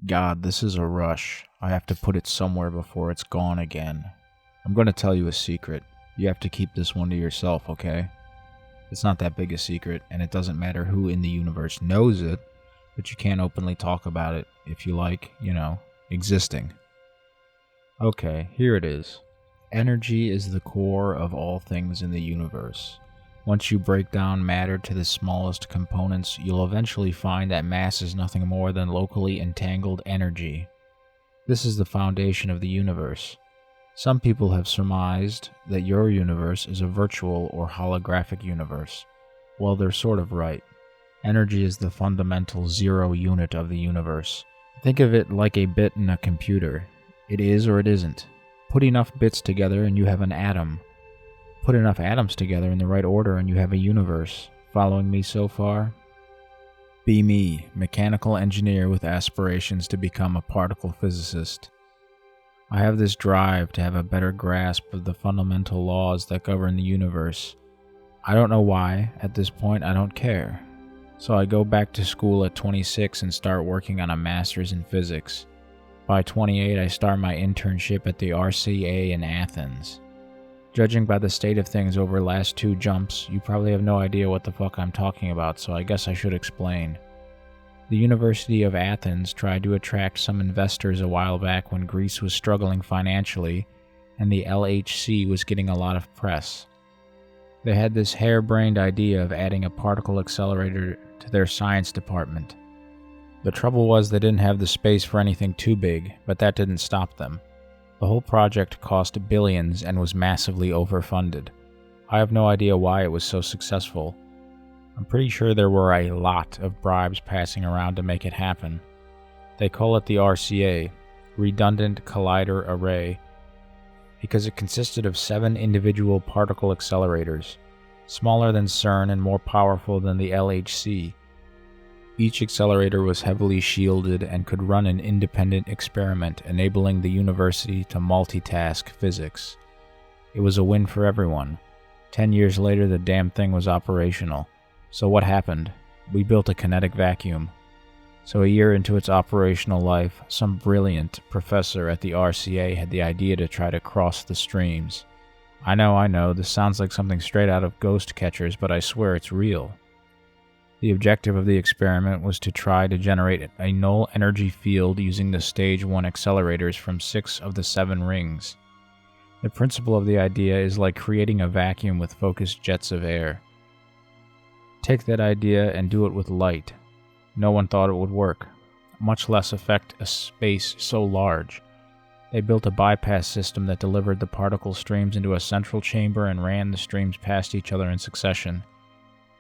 God, this is a rush. I have to put it somewhere before it's gone again. I'm going to tell you a secret. You have to keep this one to yourself, okay? It's not that big a secret, and it doesn't matter who in the universe knows it, but you can't openly talk about it if you like, existing. Okay, here it is. Energy is the core of all things in the universe. Once you break down matter to the smallest components, you'll eventually find that mass is nothing more than locally entangled energy. This is the foundation of the universe. Some people have surmised that your universe is a virtual or holographic universe. Well, they're sort of right. Energy is the fundamental zero unit of the universe. Think of it like a bit in a computer. It is or it isn't. Put enough bits together and you have an atom. Put enough atoms together in the right order and you have a universe. Following me so far? Be me, mechanical engineer with aspirations to become a particle physicist. I have this drive to have a better grasp of the fundamental laws that govern the universe. I don't know why. At this point, I don't care. So I go back to school at 26 and start working on a master's in physics. By 28, I start my internship at the RCA in Athens. Judging by the state of things over the last 2 jumps, you probably have no idea what the fuck I'm talking about, so I guess I should explain. The University of Athens tried to attract some investors a while back when Greece was struggling financially, and the LHC was getting a lot of press. They had this harebrained idea of adding a particle accelerator to their science department. The trouble was they didn't have the space for anything too big, but that didn't stop them. The whole project cost billions and was massively overfunded. I have no idea why it was so successful. I'm pretty sure there were a lot of bribes passing around to make it happen. They call it the RCA, Redundant Collider Array, because it consisted of 7 individual particle accelerators, smaller than CERN and more powerful than the LHC. Each accelerator was heavily shielded and could run an independent experiment, enabling the university to multitask physics. It was a win for everyone. 10 years later, the damn thing was operational. So what happened? We built a kinetic vacuum. So a year into its operational life, some brilliant professor at the RCA had the idea to try to cross the streams. I know, this sounds like something straight out of Ghost Catchers, but I swear it's real. The objective of the experiment was to try to generate a null energy field using the stage 1 accelerators from 6 of the 7 rings. The principle of the idea is like creating a vacuum with focused jets of air. Take that idea and do it with light. No one thought it would work, much less affect a space so large. They built a bypass system that delivered the particle streams into a central chamber and ran the streams past each other in succession.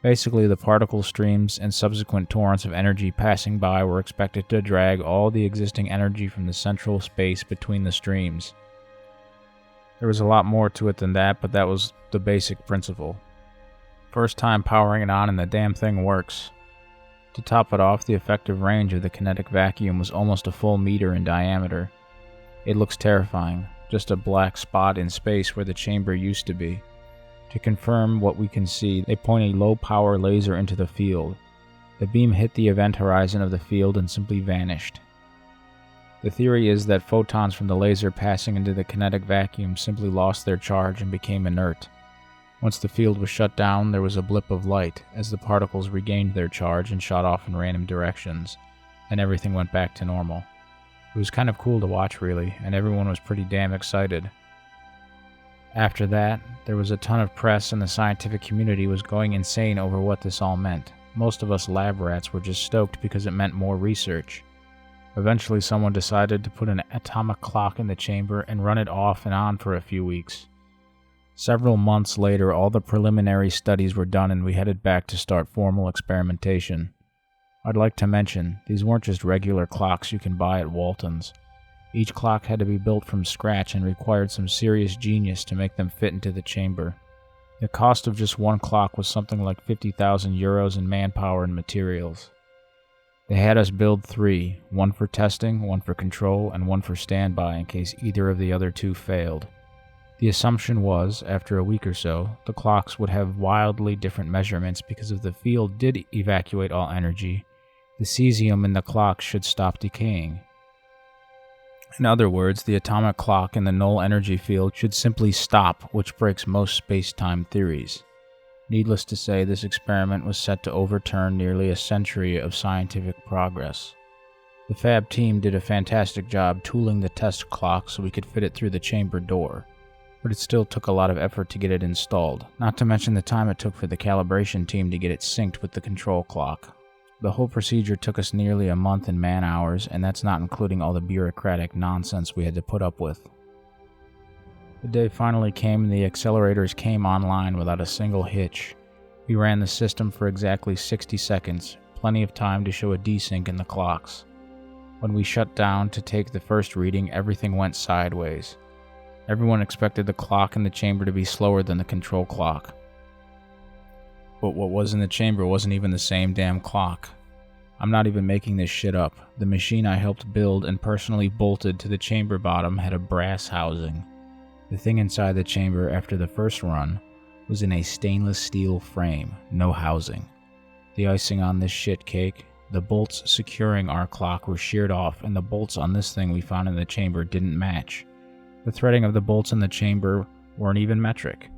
Basically, the particle streams and subsequent torrents of energy passing by were expected to drag all the existing energy from the central space between the streams. There was a lot more to it than that, but that was the basic principle. First time powering it on and the damn thing works. To top it off, the effective range of the kinetic vacuum was almost a full meter in diameter. It looks terrifying, just a black spot in space where the chamber used to be. To confirm what we can see, they point a low-power laser into the field. The beam hit the event horizon of the field and simply vanished. The theory is that photons from the laser passing into the kinetic vacuum simply lost their charge and became inert. Once the field was shut down, there was a blip of light as the particles regained their charge and shot off in random directions, and everything went back to normal. It was kind of cool to watch, really, and everyone was pretty damn excited. After that, there was a ton of press and the scientific community was going insane over what this all meant. Most of us lab rats were just stoked because it meant more research. Eventually someone decided to put an atomic clock in the chamber and run it off and on for a few weeks. Several months later, all the preliminary studies were done and we headed back to start formal experimentation. I'd like to mention, these weren't just regular clocks you can buy at Walton's. Each clock had to be built from scratch and required some serious genius to make them fit into the chamber. The cost of just one clock was something like 50,000 euros in manpower and materials. They had us build 3, one for testing, one for control, and one for standby in case either of the other 2 failed. The assumption was, after a week or so, the clocks would have wildly different measurements because if the field did evacuate all energy, the cesium in the clock should stop decaying. In other words, the atomic clock in the null energy field should simply stop, which breaks most space-time theories. Needless to say, this experiment was set to overturn nearly a century of scientific progress. The Fab team did a fantastic job tooling the test clock so we could fit it through the chamber door, but it still took a lot of effort to get it installed, not to mention the time it took for the calibration team to get it synced with the control clock. The whole procedure took us nearly a month in man-hours, and that's not including all the bureaucratic nonsense we had to put up with. The day finally came and the accelerators came online without a single hitch. We ran the system for exactly 60 seconds, plenty of time to show a desync in the clocks. When we shut down to take the first reading, everything went sideways. Everyone expected the clock in the chamber to be slower than the control clock. But what was in the chamber wasn't even the same damn clock. I'm not even making this shit up. The machine I helped build and personally bolted to the chamber bottom had a brass housing. The thing inside the chamber after the first run was in a stainless steel frame, no housing. The icing on this shit cake, the bolts securing our clock were sheared off, and the bolts on this thing we found in the chamber didn't match. The threading of the bolts in the chamber weren't even metric.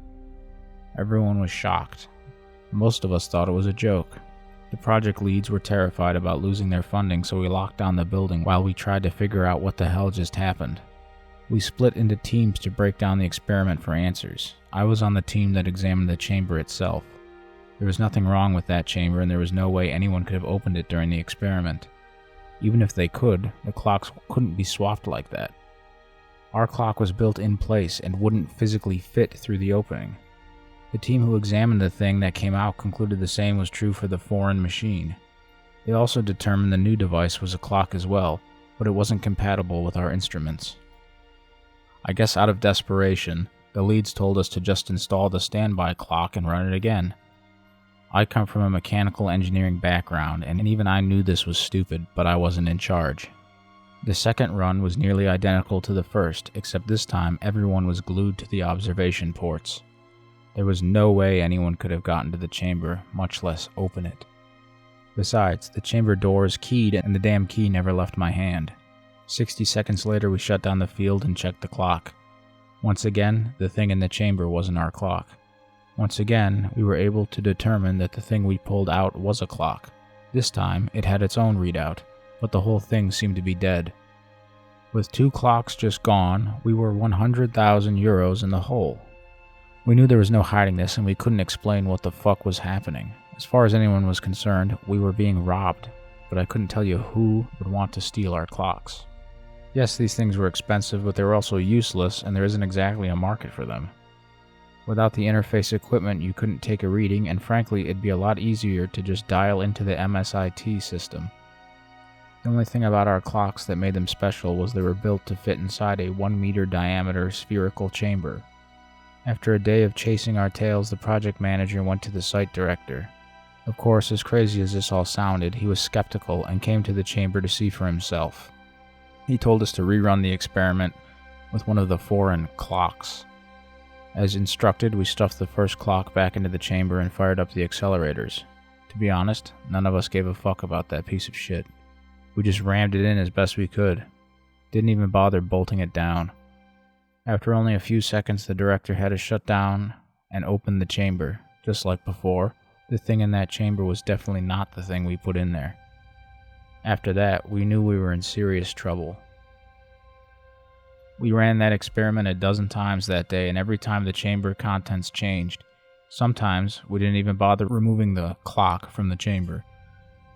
Everyone was shocked. Most of us thought it was a joke. The project leads were terrified about losing their funding, so we locked down the building while we tried to figure out what the hell just happened. We split into teams to break down the experiment for answers. I was on the team that examined the chamber itself. There was nothing wrong with that chamber, and there was no way anyone could have opened it during the experiment. Even if they could, the clocks couldn't be swapped like that. Our clock was built in place and wouldn't physically fit through the opening. The team who examined the thing that came out concluded the same was true for the foreign machine. They also determined the new device was a clock as well, but it wasn't compatible with our instruments. I guess out of desperation, the leads told us to just install the standby clock and run it again. I come from a mechanical engineering background, and even I knew this was stupid, but I wasn't in charge. The second run was nearly identical to the first, except this time everyone was glued to the observation ports. There was no way anyone could have gotten to the chamber, much less open it. Besides, the chamber door is keyed and the damn key never left my hand. 60 seconds later we shut down the field and checked the clock. Once again, the thing in the chamber wasn't our clock. Once again, we were able to determine that the thing we pulled out was a clock. This time, it had its own readout, but the whole thing seemed to be dead. With 2 clocks just gone, we were 100,000 euros in the hole. We knew there was no hiding this, and we couldn't explain what the fuck was happening. As far as anyone was concerned, we were being robbed, but I couldn't tell you who would want to steal our clocks. Yes, these things were expensive, but they were also useless, and there isn't exactly a market for them. Without the interface equipment, you couldn't take a reading, and frankly, it'd be a lot easier to just dial into the MSIT system. The only thing about our clocks that made them special was they were built to fit inside a 1-meter diameter spherical chamber. After a day of chasing our tails, the project manager went to the site director. Of course, as crazy as this all sounded, he was skeptical and came to the chamber to see for himself. He told us to rerun the experiment with one of the foreign clocks. As instructed, we stuffed the first clock back into the chamber and fired up the accelerators. To be honest, none of us gave a fuck about that piece of shit. We just rammed it in as best we could. Didn't even bother bolting it down. After only a few seconds, the director had us shut down and open the chamber. Just like before, the thing in that chamber was definitely not the thing we put in there. After that, we knew we were in serious trouble. We ran that experiment a dozen times that day, and every time the chamber contents changed. Sometimes we didn't even bother removing the clock from the chamber.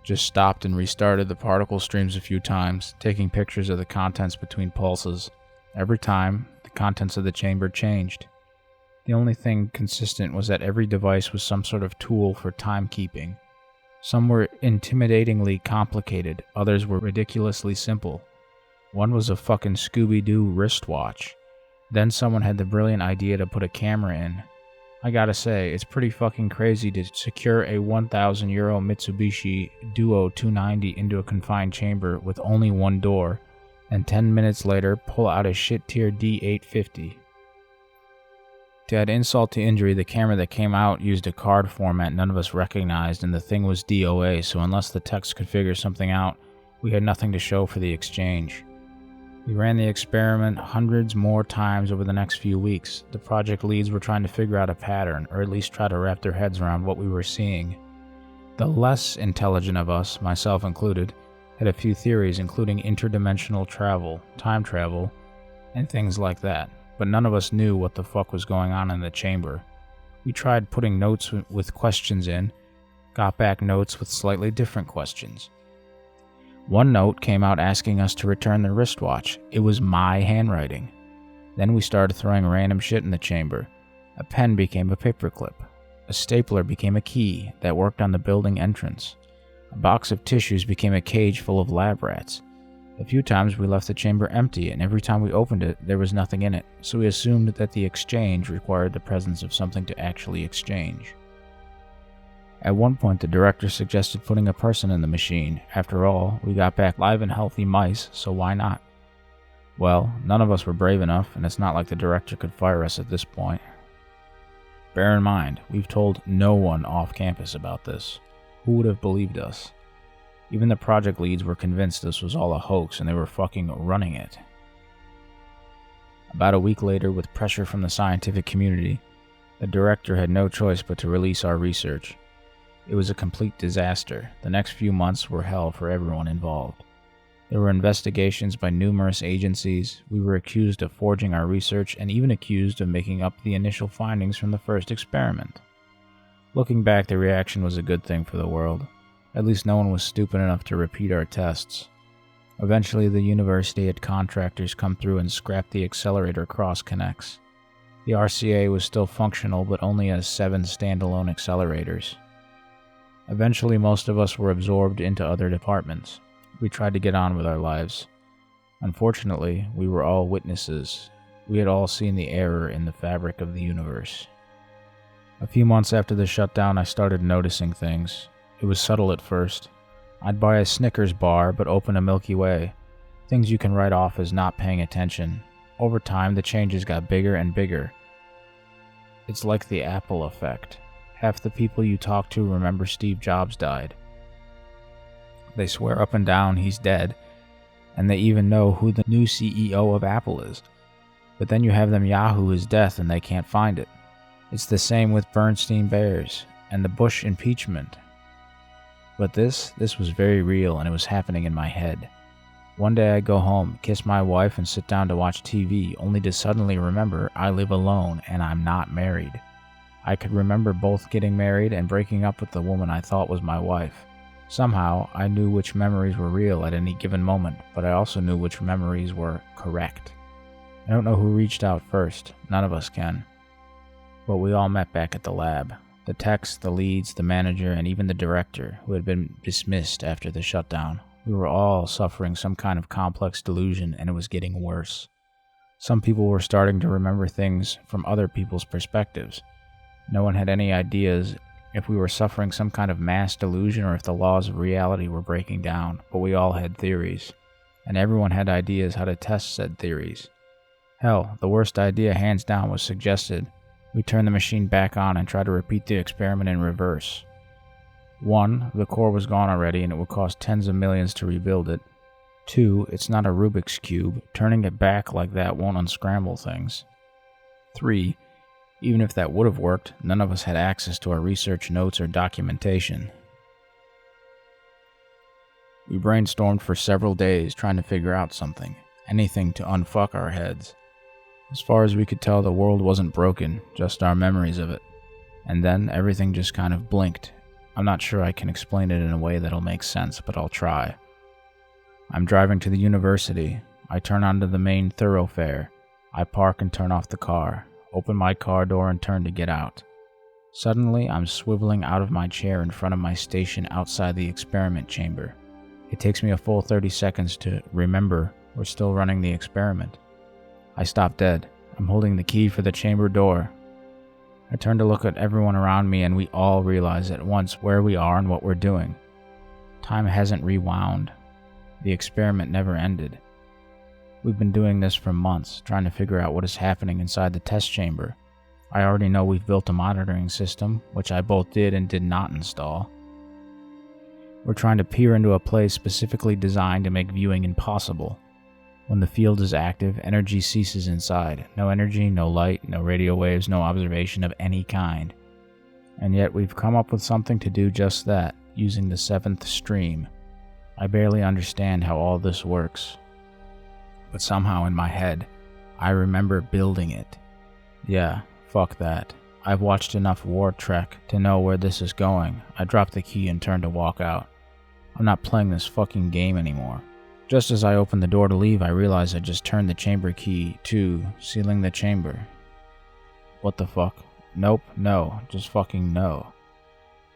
Just stopped and restarted the particle streams a few times, taking pictures of the contents between pulses. Every time, the contents of the chamber changed. The only thing consistent was that every device was some sort of tool for timekeeping. Some were intimidatingly complicated, others were ridiculously simple. One was a fucking Scooby-Doo wristwatch. Then someone had the brilliant idea to put a camera in. I gotta say, it's pretty fucking crazy to secure a 1,000 euro Mitsubishi Duo 290 into a confined chamber with only one door, and 10 minutes later pull out a shit-tier D850. To add insult to injury, the camera that came out used a card format none of us recognized, and the thing was DOA, so unless the techs could figure something out, we had nothing to show for the exchange. We ran the experiment hundreds more times over the next few weeks. The project leads were trying to figure out a pattern, or at least try to wrap their heads around what we were seeing. The less intelligent of us, myself included, had a few theories, including interdimensional travel, time travel, and things like that, but none of us knew what the fuck was going on in the chamber. We tried putting notes with questions in, got back notes with slightly different questions. One note came out asking us to return the wristwatch. It was my handwriting. Then we started throwing random shit in the chamber. A pen became a paperclip. A stapler became a key that worked on the building entrance. A box of tissues became a cage full of lab rats. A few times we left the chamber empty, and every time we opened it, there was nothing in it, so we assumed that the exchange required the presence of something to actually exchange. At one point, the director suggested putting a person in the machine. After all, we got back live and healthy mice, so why not? Well, none of us were brave enough, and it's not like the director could fire us at this point. Bear in mind, we've told no one off campus about this. Who would have believed us? Even the project leads were convinced this was all a hoax, and they were fucking running it. About a week later, with pressure from the scientific community, the director had no choice but to release our research. It was a complete disaster. The next few months were hell for everyone involved. There were investigations by numerous agencies. We were accused of forging our research and even accused of making up the initial findings from the first experiment. Looking back, the reaction was a good thing for the world. At least no one was stupid enough to repeat our tests. Eventually, the university had contractors come through and scrap the accelerator cross connects. The RCA was still functional, but only as 7 standalone accelerators. Eventually, most of us were absorbed into other departments. We tried to get on with our lives. Unfortunately, we were all witnesses. We had all seen the error in the fabric of the universe. A few months after the shutdown, I started noticing things. It was subtle at first. I'd buy a Snickers bar, but open a Milky Way. Things you can write off as not paying attention. Over time, the changes got bigger and bigger. It's like the Apple effect. Half the people you talk to remember Steve Jobs died. They swear up and down he's dead, and they even know who the new CEO of Apple is. But then you have them Yahoo his death and they can't find it. It's the same with Bernstein Bears and the Bush impeachment. But this was very real, and it was happening in my head. One day I go home, kiss my wife, and sit down to watch TV, only to suddenly remember I live alone and I'm not married. I could remember both getting married and breaking up with the woman I thought was my wife. Somehow, I knew which memories were real at any given moment, but I also knew which memories were correct. I don't know who reached out first, none of us can. But we all met back at the lab. The techs, the leads, the manager, and even the director, who had been dismissed after the shutdown. We were all suffering some kind of complex delusion, and it was getting worse. Some people were starting to remember things from other people's perspectives. No one had any ideas if we were suffering some kind of mass delusion or if the laws of reality were breaking down, but we all had theories, and everyone had ideas how to test said theories. Hell, the worst idea hands down was suggested. We turn the machine back on and try to repeat the experiment in reverse. 1, the core was gone already and it would cost tens of millions to rebuild it. 2, it's not a Rubik's Cube. Turning it back like that won't unscramble things. 3, even if that would have worked, none of us had access to our research notes or documentation. We brainstormed for several days trying to figure out something, anything to unfuck our heads. As far as we could tell, the world wasn't broken, just our memories of it. And then everything just kind of blinked. I'm not sure I can explain it in a way that'll make sense, but I'll try. I'm driving to the university. I turn onto the main thoroughfare. I park and turn off the car, open my car door and turn to get out. Suddenly, I'm swiveling out of my chair in front of my station outside the experiment chamber. It takes me a full 30 seconds to remember we're still running the experiment. I stop dead. I'm holding the key for the chamber door. I turn to look at everyone around me and we all realize at once where we are and what we're doing. Time hasn't rewound. The experiment never ended. We've been doing this for months, trying to figure out what is happening inside the test chamber. I already know we've built a monitoring system, which I both did and did not install. We're trying to peer into a place specifically designed to make viewing impossible. When the field is active, energy ceases inside. No energy, no light, no radio waves, no observation of any kind. And yet we've come up with something to do just that, using the seventh stream. I barely understand how all this works. But somehow in my head, I remember building it. Yeah, fuck that. I've watched enough War Trek to know where this is going. I dropped the key and turned to walk out. I'm not playing this fucking game anymore. Just as I opened the door to leave, I realized I just turned the chamber key to sealing the chamber. What the fuck? Nope, no, just fucking no.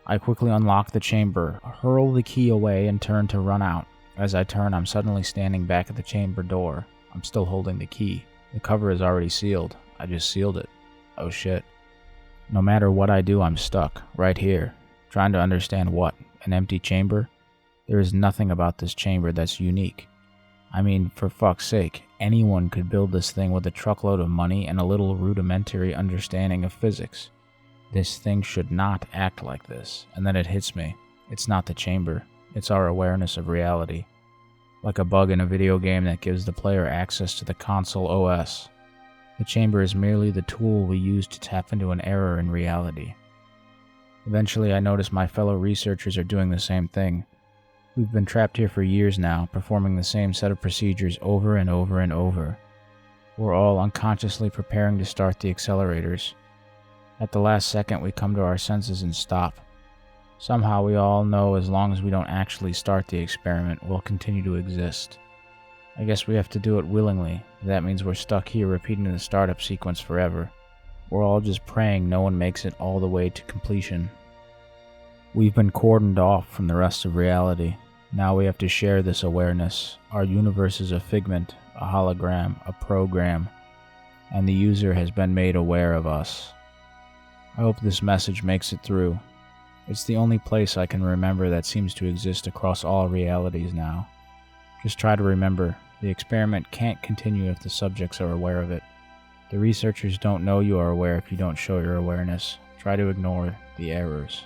I quickly unlock the chamber, hurl the key away, and turn to run out. As I turn, I'm suddenly standing back at the chamber door. I'm still holding the key. The cover is already sealed. I just sealed it. Oh shit. No matter what I do, I'm stuck, right here. Trying to understand what? An empty chamber? There is nothing about this chamber that's unique. I mean, for fuck's sake, anyone could build this thing with a truckload of money and a little rudimentary understanding of physics. This thing should not act like this. And then it hits me. It's not the chamber. It's our awareness of reality. Like a bug in a video game that gives the player access to the console OS. The chamber is merely the tool we use to tap into an error in reality. Eventually, I notice my fellow researchers are doing the same thing. We've been trapped here for years now, performing the same set of procedures over and over and over. We're all unconsciously preparing to start the accelerators. At the last second, we come to our senses and stop. Somehow we all know as long as we don't actually start the experiment, we'll continue to exist. I guess we have to do it willingly. That means we're stuck here repeating the startup sequence forever. We're all just praying no one makes it all the way to completion. We've been cordoned off from the rest of reality. Now we have to share this awareness. Our universe is a figment, a hologram, a program, and the user has been made aware of us. I hope this message makes it through. It's the only place I can remember that seems to exist across all realities now. Just try to remember, the experiment can't continue if the subjects are aware of it. The researchers don't know you are aware if you don't show your awareness. Try to ignore the errors.